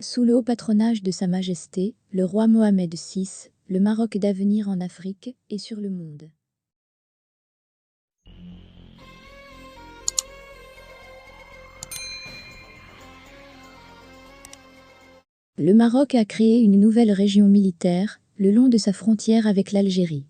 Sous le haut patronage de Sa Majesté, le roi Mohamed VI, le Maroc d'avenir en Afrique et sur le monde. Le Maroc a créé une nouvelle région militaire, le long de sa frontière avec l'Algérie.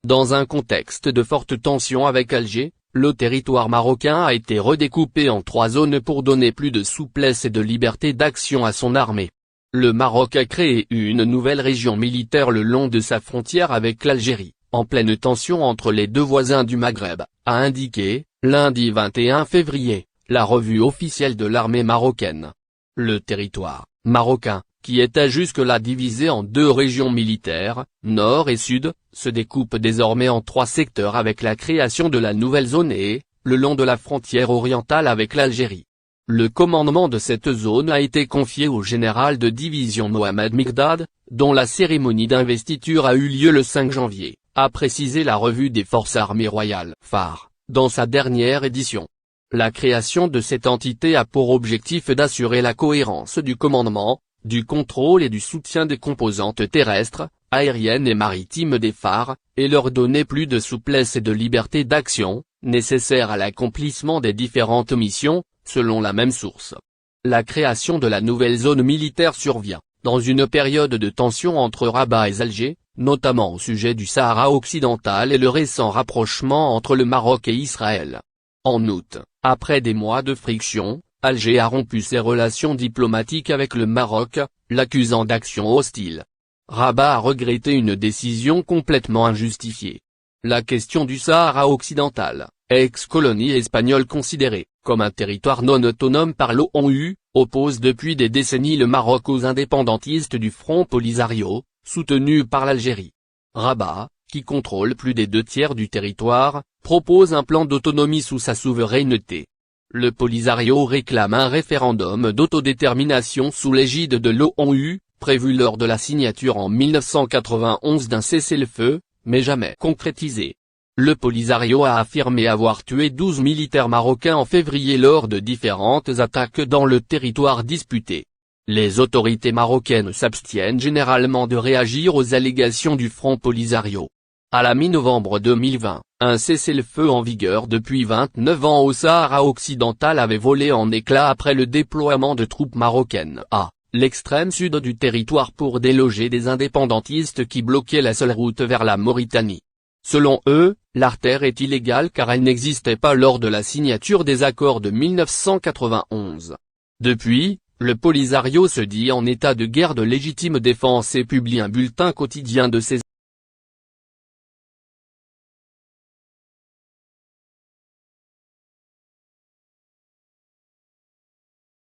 Dans un contexte de forte tension avec Alger, le territoire marocain a été redécoupé en 3 zones pour donner plus de souplesse et de liberté d'action à son armée. Le Maroc a créé une nouvelle région militaire le long de sa frontière avec l'Algérie, en pleine tension entre les deux voisins du Maghreb, a indiqué, lundi 21 février, la revue officielle de l'armée marocaine. Le territoire marocain, qui était jusque-là divisé en 2 régions militaires, nord et sud, se découpe désormais en 3 secteurs avec la création de la nouvelle zone et, le long de la frontière orientale avec l'Algérie. Le commandement de cette zone a été confié au général de division Mohamed Migdad, dont la cérémonie d'investiture a eu lieu le 5 janvier, a précisé la revue des Forces armées royales, phare, dans sa dernière édition. La création de cette entité a pour objectif d'assurer la cohérence du commandement, du contrôle et du soutien des composantes terrestres, aériennes et maritimes des phares, et leur donner plus de souplesse et de liberté d'action, nécessaires à l'accomplissement des différentes missions, selon la même source. La création de la nouvelle zone militaire survient, dans une période de tension entre Rabat et Alger, notamment au sujet du Sahara occidental et le récent rapprochement entre le Maroc et Israël. En août, après des mois de friction, Alger a rompu ses relations diplomatiques avec le Maroc, l'accusant d'actions hostiles. Rabat a regretté une décision complètement injustifiée. La question du Sahara occidental, ex-colonie espagnole considérée comme un territoire non autonome par l'ONU, oppose depuis des décennies le Maroc aux indépendantistes du Front Polisario, soutenus par l'Algérie. Rabat, qui contrôle plus des 2/3 du territoire, propose un plan d'autonomie sous sa souveraineté. Le Polisario réclame un référendum d'autodétermination sous l'égide de l'ONU, prévu lors de la signature en 1991 d'un cessez-le-feu, mais jamais concrétisé. Le Polisario a affirmé avoir tué 12 militaires marocains en février lors de différentes attaques dans le territoire disputé. Les autorités marocaines s'abstiennent généralement de réagir aux allégations du Front Polisario. À la mi-novembre 2020, un cessez-le-feu en vigueur depuis 29 ans au Sahara occidental avait volé en éclats après le déploiement de troupes marocaines à l'extrême sud du territoire pour déloger des indépendantistes qui bloquaient la seule route vers la Mauritanie. Selon eux, l'artère est illégale car elle n'existait pas lors de la signature des accords de 1991. Depuis, le Polisario se dit en état de guerre de légitime défense et publie un bulletin quotidien de ses